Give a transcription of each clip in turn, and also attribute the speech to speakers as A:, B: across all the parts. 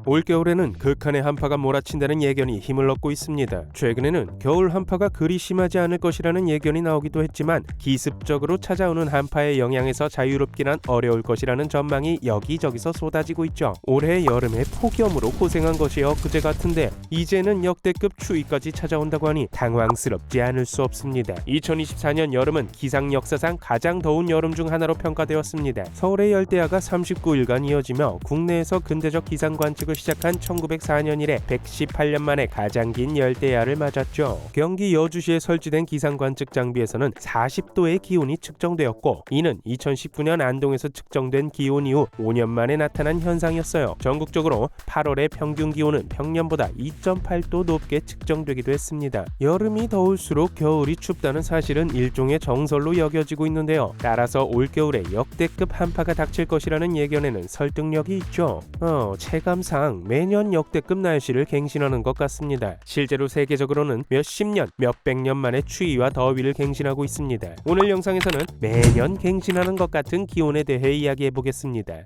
A: 올겨울에는 극한의 한파가 몰아친다는 예견이 힘을 얻고 있습니다. 최근에는 겨울 한파가 그리 심하지 않을 것이라는 예견이 나오기도 했지만 기습적으로 찾아오는 한파의 영향에서 자유롭기란 어려울 것이라는 전망이 여기저기서 쏟아지고 있죠. 올해 여름에 폭염으로 고생한 것이 엊그제 같은데 이제는 역대급 추위까지 찾아온다고 하니 당황스럽지 않을 수 없습니다. 2024년 여름은 기상 역사상 가장 더운 여름 중 하나로 평가되었습니다. 서울의 열대야가 39일간 이어지며 국내에서 근대적 기상 관측을 시작한 1904년 이래 118년 만에 가장 긴 열대야를 맞았죠. 경기 여주시에 설치된 기상 관측 장비에서는 40도의 기온이 측정되었고 이는 2019년 안동에서 측정된 기온 이후 5년 만에 나타난 현상이었어요. 전국적으로 8월의 평균 기온은 평년보다 2.8도 높게 측정되기도 했습니다. 여름이 더울수록 겨울이 춥다는 사실은 일종의 정설로 여겨지고 있는데요. 따라서 올겨울에 역대급 한파가 닥칠 것이라는 예견에는 설득력이 있죠. 체감상 매년 역대급 날씨를 갱신하는 것 같습니다. 실제로 세계적으로는 몇십 년, 몇백 년 만에 추위와 더위를 갱신하고 있습니다. 오늘 영상에서는 매년 갱신하는 것 같은 기온에 대해 이야기해 보겠습니다.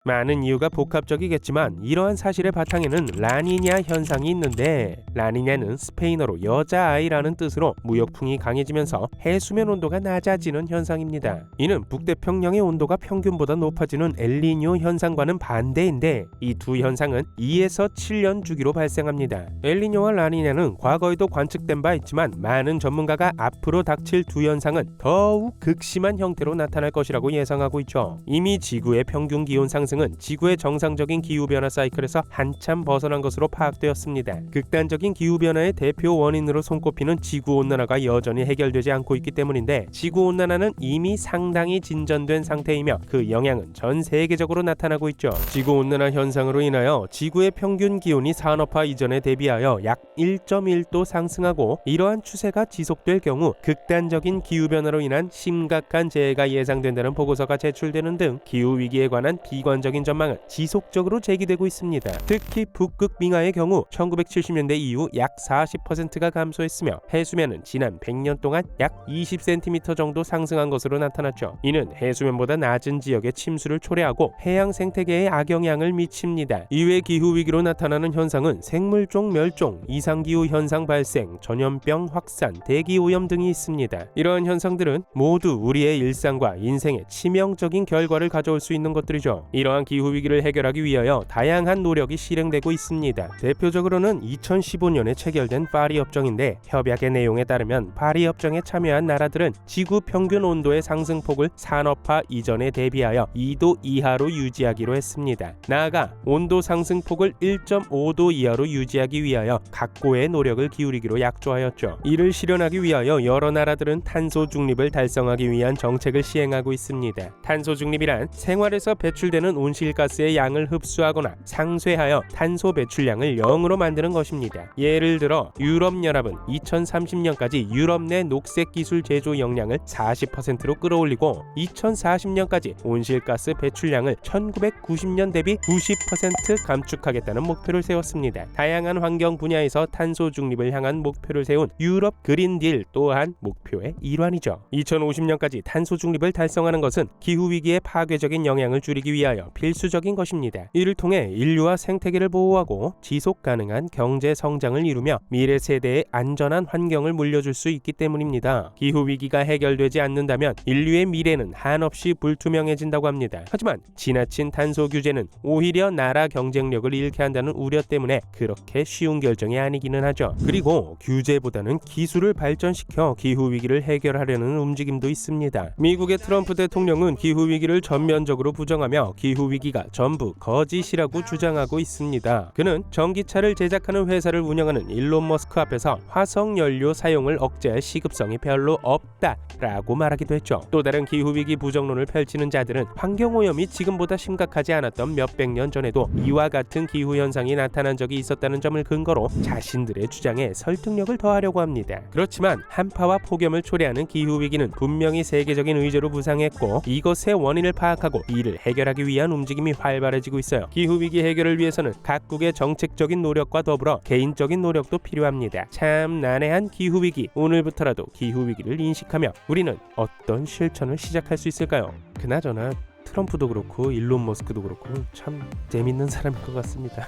A: 많은 이유가 복합적이겠지만 이러한 사실의 바탕에는 라니냐 현상이 있는데 라니냐는 스페인어로 여자아이라는 뜻으로 무역풍이 강해지면서 해수면 온도가 낮아지는 현상입니다. 이는 북태평양의 온도가 평균보다 높아지는 엘니뇨 현상과는 반대인데 이 두 현상은 2에서 7년 주기로 발생합니다. 엘니뇨와 라니냐는 과거에도 관측된 바 있지만 많은 전문가가 앞으로 닥칠 두 현상은 더욱 극심한 형태로 나타날 것이라고 예상하고 있죠. 이미 지구의 평균 기온 상승은 지구의 정상적인 기후변화 사이클에서 한참 벗어난 것으로 파악되었습니다. 극단적인 기후변화의 대표 원인으로 손꼽히는 지구온난화가 여전히 해결되지 않고 있기 때문인데 지구온난화는 이미 상당히 진전된 상태이며 그 영향은 전 세계적으로 나타나고 있죠. 지구온난화 현상으로 인하여 지구의 평균 기온이 산업화 이전에 대비하여 약 1.1도 상승하고 이러한 추세가 지속될 경우 극단적인 기후변화로 인한 심각한 재해가 예상된다는 보고서가 제출되는 등 기후위기에 관한 비관적인 전망은 지속적으로 제기되고 있습니다. 특히 북극 빙하의 경우 1970년대 이후 약 40%가 감소했으며 해수면은 지난 100년 동안 약 20cm 정도 상승한 것으로 나타났죠. 이는 해수면보다 낮은 지역의 침수를 초래하고 해양 생태계에 악영향을 미칩니다. 이외 기후위기로 나타나는 현상은 생물종 멸종, 이상기후 현상 발생, 전염병 확산, 대기오염 등이 있습니다. 이러한 현상들은 모두 우리의 일상과 인생에 치명적인 결과를 가져올 수 있는 것들이죠. 이러한 기후위기를 해결하기 위하여 다양한 노력이 실행되고 있습니다. 대표적으로는 2015년에 체결된 파리협정인데 협약의 내용에 따르면 파리협정에 참여한 나라들은 지구 평균 온도의 상승폭을 산업화 이전에 대비하여 2도 이하로 유지하기로 했습니다. 나아가 온도 상승폭을 1.5도 이하로 유지하기 위하여 각고의 노력을 기울이기로 약조하였죠. 이를 실현하기 위하여 여러 나라들은 탄소 중립을 달성하기 위한 정책을 시행하고 있습니다. 탄소 중립이란 생활에서 배출되는 온실가스의 양을 흡수하거나 상쇄하여 탄소 배출량을 0으로 만드는 것입니다. 예를 들어 유럽연합은 2030년까지 유럽 내 녹색 기술 제조 역량을 40%로 끌어올리고 2040년까지 온실가스 배출량을 1990년 대비 90% 감축하겠다는 목표를 세웠습니다. 다양한 환경 분야에서 탄소 중립을 향한 목표를 세운 유럽 그린딜 또한 목표의 일환이죠. 2050년까지 탄소 중립을 달성하는 것은 기후위기의 파괴적인 영향을 줄이기 위하여 필수적인 것입니다. 이를 통해 인류와 생태계를 보호하고 지속 가능한 경제 성장을 이루며 미래 세대에 안전한 환경을 물려줄 수 있기 때문입니다. 기후위기가 해결되지 않는다면 인류의 미래는 한없이 불투명해진다고 합니다. 하지만 지나친 탄소 규제는 오히려 나라 경쟁력을 잃게 한다는 우려 때문에 그렇게 쉬운 결정이 아니기는 하죠. 그리고 규제보다는 기술을 발전시켜 기후위기를 해결하려는 움직임도 있습니다. 미국의 트럼프 대통령은 기후위기를 전면적으로 부정하며 기후위기가 전부 거짓이라고 주장하고 있습니다. 그는 전기차를 제작하는 회사를 운영하는 일론 머스크 앞에서 화석연료 사용을 억제할 시급성이 별로 없다라고 말하기도 했죠. 또 다른 기후위기 부정론을 펼치는 자들은 환경오염이 지금보다 심각하지 않았던 몇백 년 전에도 이와 같은 기후현상이 나타난 적이 있었다는 점을 근거로 자신들의 주장에 설득력을 더하려고 합니다. 그렇지만 한파와 폭염을 초래하는 기후위기는 분명히 세계적인 의제로 부상했고 이것의 원인을 파악하고 이를 해결하기 위한 움직임이 활발해지고 있어요. 기후위기 해결을 위해서는 각국의 정책적인 노력과 더불어 개인적인 노력도 필요합니다. 참 난해한 기후위기, 오늘부터라도 기후위기를 인식하며 우리는 어떤 실천을 시작할 수 있을까요? 그나저나 트럼프도 그렇고 일론 머스크도 그렇고 참 재밌는 사람일 것 같습니다.